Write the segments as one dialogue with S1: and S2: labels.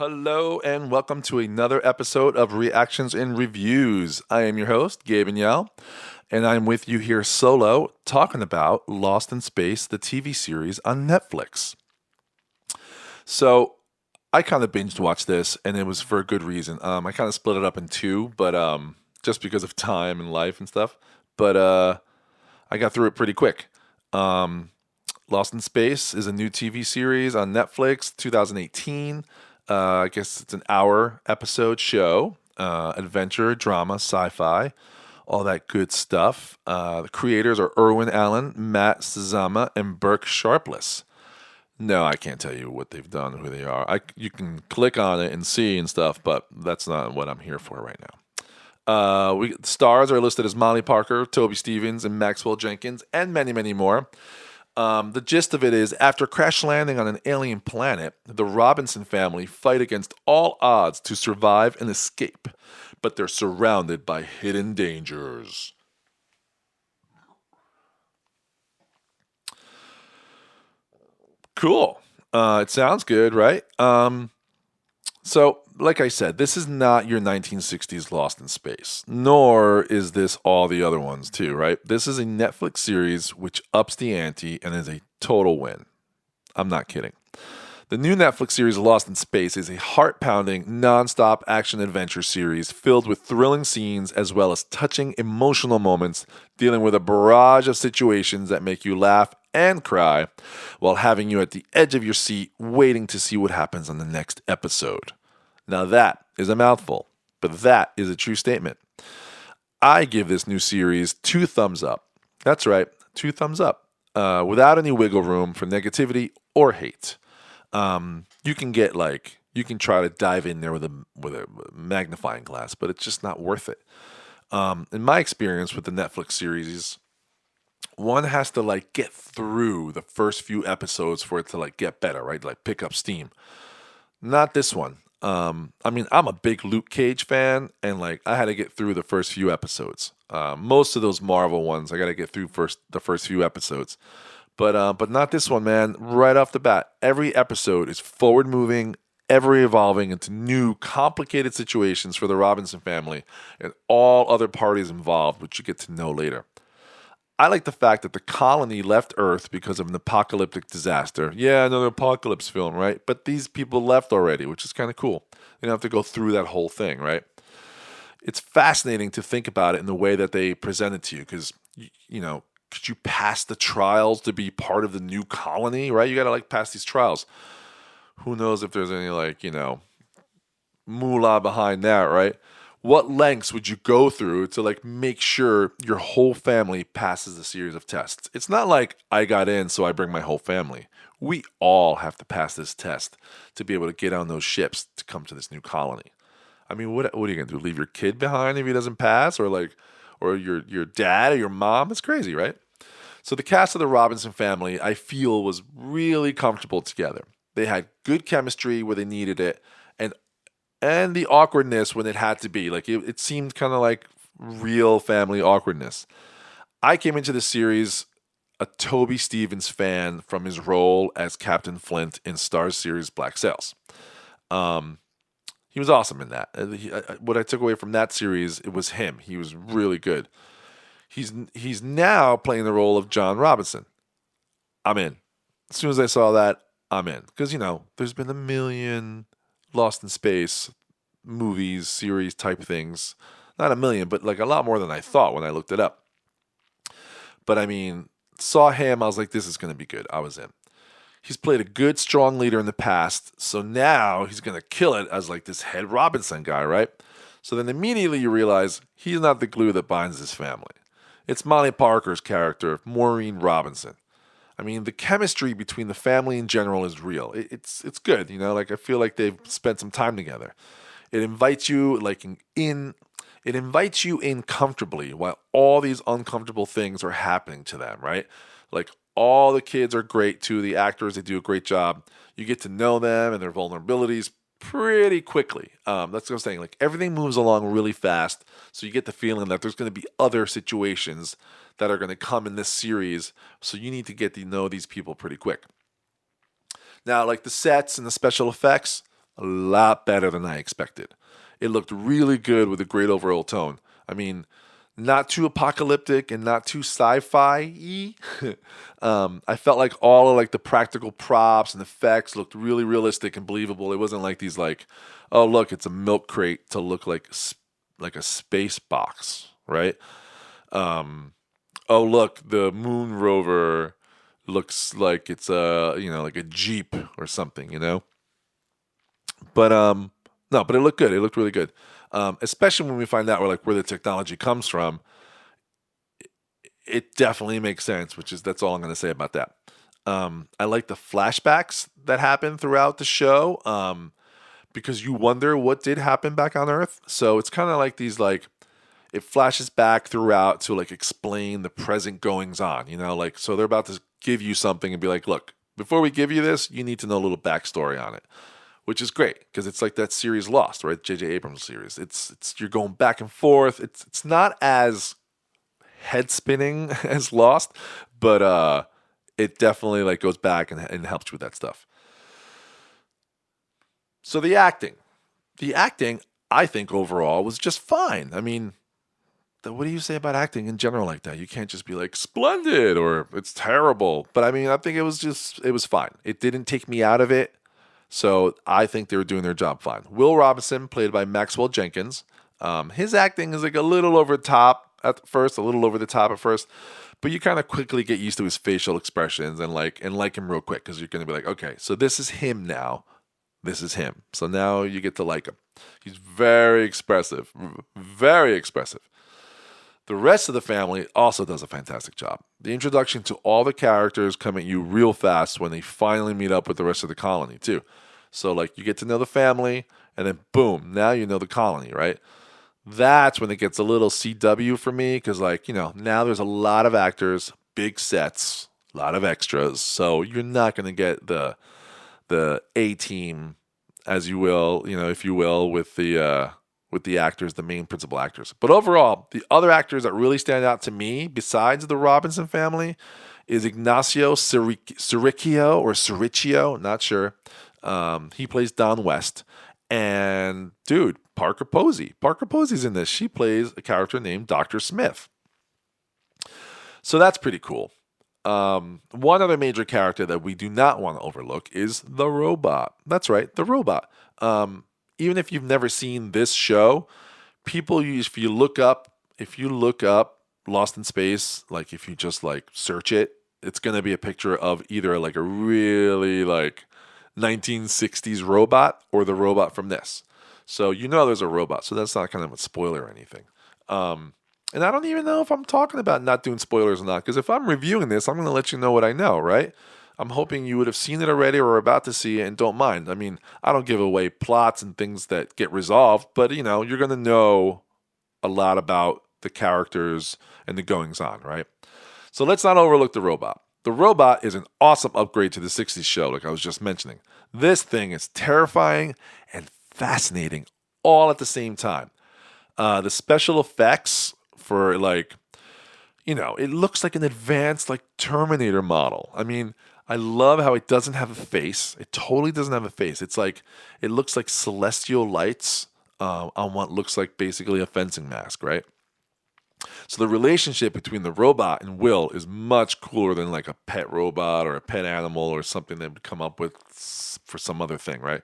S1: Hello and welcome to another episode of Reactions and Reviews. I am your host, Gabe Yell, and I'm with you here solo talking about Lost in Space, the TV series on Netflix. So I kind of binged watched this, and it was for a good reason. I kind of split it up in two, but just because of time and life and stuff. But I got through it pretty quick. Um, Lost in Space is a new TV series on Netflix, 2018. I guess it's an hour episode show, adventure, drama, sci-fi, all that good stuff. The creators are Irwin Allen, Matt Sazama, and Burke Sharpless. No, I can't tell you what they've done, who they are. You can click on it and see and stuff, but that's not what I'm here for right now. Stars are listed as Molly Parker, Toby Stevens, and Maxwell Jenkins, and many, many more. The gist of it is, after crash landing on an alien planet, the Robinson family fight against all odds to survive and escape, but they're surrounded by hidden dangers. Cool. It sounds good, right? So, like I said, this is not your 1960s Lost in Space, nor is this all the other ones, too, right? This is a Netflix series which ups the ante and is a total win. I'm not kidding. The new Netflix series Lost in Space is a heart pounding, non-stop action adventure series filled with thrilling scenes as well as touching emotional moments dealing with a barrage of situations that make you laugh and cry while having you at the edge of your seat waiting to see what happens on the next episode. Now that is a mouthful, but that is a true statement. I give this new series 2 thumbs up. That's right, 2 thumbs up, without any wiggle room for negativity or hate. You can you can try to dive in there with a magnifying glass, but it's just not worth it. In my experience with the Netflix series, one has to get through the first few episodes for it to get better, right? Like pick up steam. Not this one. I'm a big Luke Cage fan, and I had to get through the first few episodes. Most of those Marvel ones, I got to get through the first few episodes. But not this one, man. Right off the bat, every episode is forward moving, ever evolving into new, complicated situations for the Robinson family and all other parties involved, which you get to know later. I like the fact that the colony left Earth because of an apocalyptic disaster. Yeah, another apocalypse film, right? But these people left already, which is kind of cool. You don't have to go through that whole thing, right? It's fascinating to think about it in the way that they present it to you because, could you pass the trials to be part of the new colony, right? You got to pass these trials. Who knows if there's any moolah behind that, right? What lengths would you go through to make sure your whole family passes a series of tests? It's not like I got in, so I bring my whole family. We all have to pass this test to be able to get on those ships to come to this new colony. I mean, what are you gonna do? Leave your kid behind if he doesn't pass, or your dad or your mom? It's crazy, right? So the cast of the Robinson family, I feel, was really comfortable together. They had good chemistry where they needed it, and the awkwardness when it had to be. It seemed kind of like real family awkwardness. I came into the series a Toby Stevens fan from his role as Captain Flint in Starz series Black Sails. He was awesome in that. What I took away from that series, it was him. He was really good. He's now playing the role of John Robinson. I'm in. As soon as I saw that, I'm in. Because, there's been a million Lost in Space movies, series type things. Not a million, but a lot more than I thought when I looked it up. But I mean, saw him, I was like, this is going to be good. I was in. He's played a good, strong leader in the past, so now he's going to kill it as this head Robinson guy, right? So then immediately you realize he's not the glue that binds his family. It's Molly Parker's character, Maureen Robinson. I mean, the chemistry between the family in general is real. It's good, I feel like they've spent some time together. It invites you it invites you in comfortably while all these uncomfortable things are happening to them, right? All the kids are great too. The actors, they do a great job. You get to know them and their vulnerabilities pretty quickly. That's what I'm saying. Everything moves along really fast, so you get the feeling that there's going to be other situations that are going to come in this series. So you need to get to know these people pretty quick. Now, the sets and the special effects, a lot better than I expected. It looked really good with a great overall tone. I mean, not too apocalyptic and not too sci-fi-y. I felt like all of like the practical props and effects looked really realistic and believable. It wasn't like these like, oh look, it's a milk crate to look like a space box, right? Oh look, the moon rover looks like it's a like a jeep or something, But no, but it looked good. It looked really good. Especially when we find out where the technology comes from. It definitely makes sense. That's all I'm going to say about that. I like the flashbacks that happen throughout the show. Because you wonder what did happen back on Earth. So it's kind of like these like it flashes back throughout to like explain the present goings on. Like so they're about to give you something and be like, look, before we give you this, you need to know a little backstory on it, which is great because it's like that series Lost, right? J.J. Abrams series. It's you're going back and forth. It's not as head spinning as Lost, but it definitely like goes back and helps you with that stuff. So the acting, I think overall was just fine. I mean, what do you say about acting in general like that? You can't just be like splendid or it's terrible. But I mean, I think it was fine. It didn't take me out of it. So I think they were doing their job fine. Will Robinson, played by Maxwell Jenkins, his acting is like a little over the top at first, but you kind of quickly get used to his facial expressions and like him real quick because you're going to be like, okay, so this is him now. This is him. So now you get to like him. He's very expressive, very expressive. The rest of the family also does a fantastic job. The introduction to all the characters come at you real fast when they finally meet up with the rest of the colony, too. So, like, you get to know the family, and then boom, now you know the colony, right? That's when it gets a little CW for me, because, like, now there's a lot of actors, big sets, a lot of extras. So you're not going to get the A team, as you will, if you will, with the actors, the main principal actors. But overall, the other actors that really stand out to me, besides the Robinson family, is Ignacio Cericchio, not sure. He plays Don West. And dude, Parker Posey. Parker Posey's in this. She plays a character named Dr. Smith. So that's pretty cool. One other major character that we do not want to overlook is the robot. That's right, the robot. Even if you've never seen this show, if you look up Lost in Space, like if you just like search it, it's gonna be a picture of either like a really like 1960s robot or the robot from this. So there's a robot, so that's not kind of a spoiler or anything. And I don't even know if I'm talking about not doing spoilers or not, because if I'm reviewing this, I'm going to let you know what I know, right? I'm hoping you would have seen it already or are about to see it and don't mind. I mean, I don't give away plots and things that get resolved, but you're going to know a lot about the characters and the goings on, right? So let's not overlook the robot. The robot is an awesome upgrade to the 60s show, like I was just mentioning. This thing is terrifying and fascinating all at the same time. The special effects for like, it looks like an advanced like Terminator model. I mean, I love how it doesn't have a face. It totally doesn't have a face. It's like, it looks like celestial lights on what looks like basically a fencing mask, right? So the relationship between the robot and Will is much cooler than like a pet robot or a pet animal or something they would come up with for some other thing, right?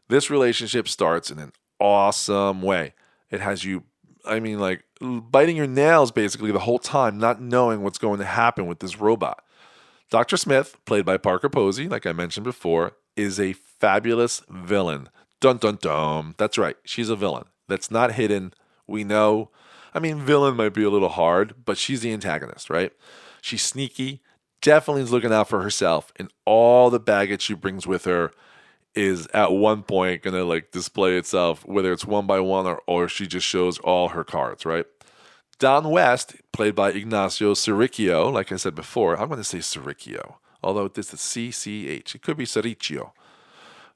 S1: This relationship starts in an awesome way. It has you, like biting your nails basically the whole time, not knowing what's going to happen with this robot. Dr. Smith, played by Parker Posey, like I mentioned before, is a fabulous villain. Dun dun dun. That's right, she's a villain. That's not hidden. We know. Villain might be a little hard, but she's the antagonist, right? She's sneaky, definitely is looking out for herself, and all the baggage she brings with her is at one point going to like display itself, whether it's one by one or she just shows all her cards, right? Don West, played by Ignacio Cericchio, like I said before, I'm going to say Cericchio, although this is CCH. It could be Cericchio.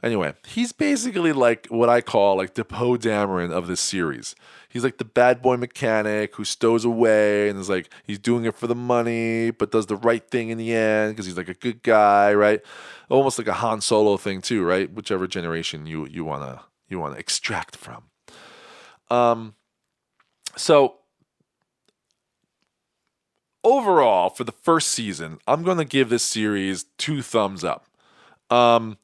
S1: Anyway, he's basically like what I call like the Poe Dameron of this series. He's like the bad boy mechanic who stows away and is like he's doing it for the money, but does the right thing in the end because he's like a good guy, right? Almost like a Han Solo thing too, right? Whichever generation you wanna extract from. So overall, for the first season, I'm gonna give this series 2 thumbs up. I'm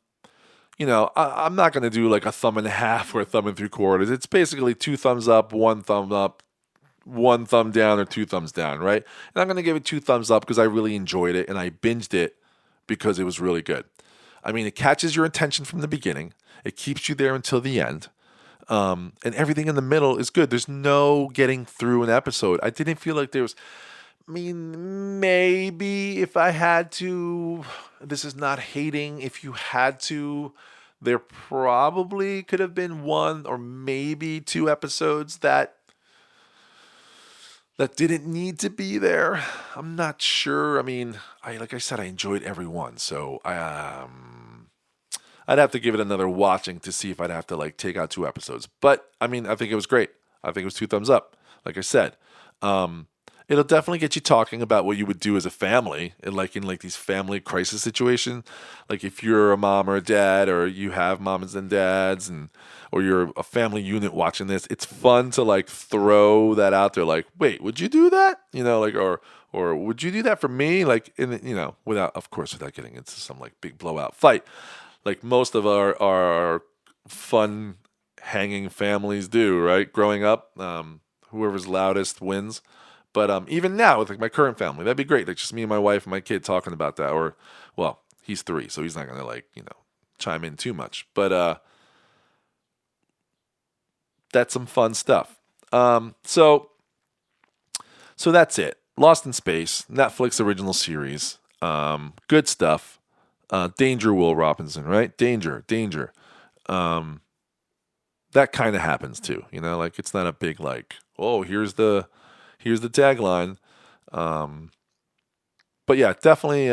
S1: not going to do like a thumb and a half or a thumb and 3/4. It's basically 2 thumbs up, 1 thumb up, 1 thumb down, or 2 thumbs down, right? And I'm going to give it 2 thumbs up because I really enjoyed it and I binged it because it was really good. I mean, it catches your attention from the beginning. It keeps you there until the end. And everything in the middle is good. There's no getting through an episode. I didn't feel like there was... I mean, maybe if I had to, this is not hating, if you had to, there probably could have been 1 or maybe 2 episodes that didn't need to be there. I'm not sure. I mean, like I said, I enjoyed every one, so I'd have to give it another watching to see if I'd have to like take out 2 episodes. But I mean, I think it was great. I think it was 2 thumbs up. Like I said, it'll definitely get you talking about what you would do as a family, in these family crisis situations. Like if you're a mom or a dad, or you have moms and dads, or you're a family unit watching this, it's fun to like throw that out there. Like, wait, would you do that? Or would you do that for me? Like, without getting into some like big blowout fight, like most of our fun hanging families do, right? Growing up, whoever's loudest wins. But even now, with like my current family, that'd be great. Like just me and my wife and my kid talking about that. Or, well, he's 3, so he's not gonna chime in too much. But that's some fun stuff. So that's it. Lost in Space, Netflix original series. Good stuff. Danger, Will Robinson, right? Danger. That kind of happens too. Like it's not a big like, oh, here's the tagline. But yeah, definitely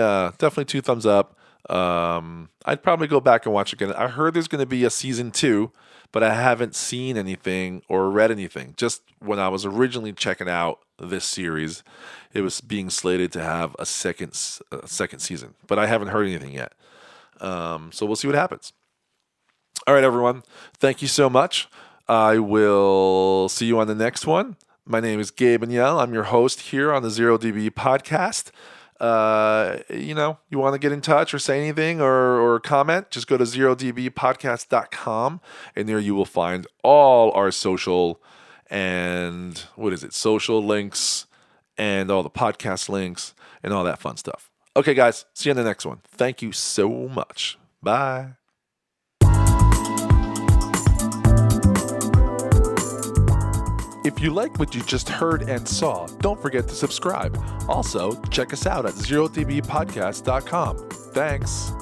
S1: 2 thumbs up. I'd probably go back and watch again. I heard there's going to be a season 2, but I haven't seen anything or read anything. Just when I was originally checking out this series, it was being slated to have a second season, but I haven't heard anything yet. So we'll see what happens. All right, everyone. Thank you so much. I will see you on the next one. My name is Gabe Aniel. I'm your host here on the Zero DB podcast. You want to get in touch or say anything or comment, just go to zerodbpodcast.com, and there you will find all our social links and all the podcast links and all that fun stuff. Okay, guys, see you in the next one. Thank you so much. Bye. If you like what you just heard and saw, don't forget to subscribe. Also, check us out at zerodbpodcast.com. Thanks.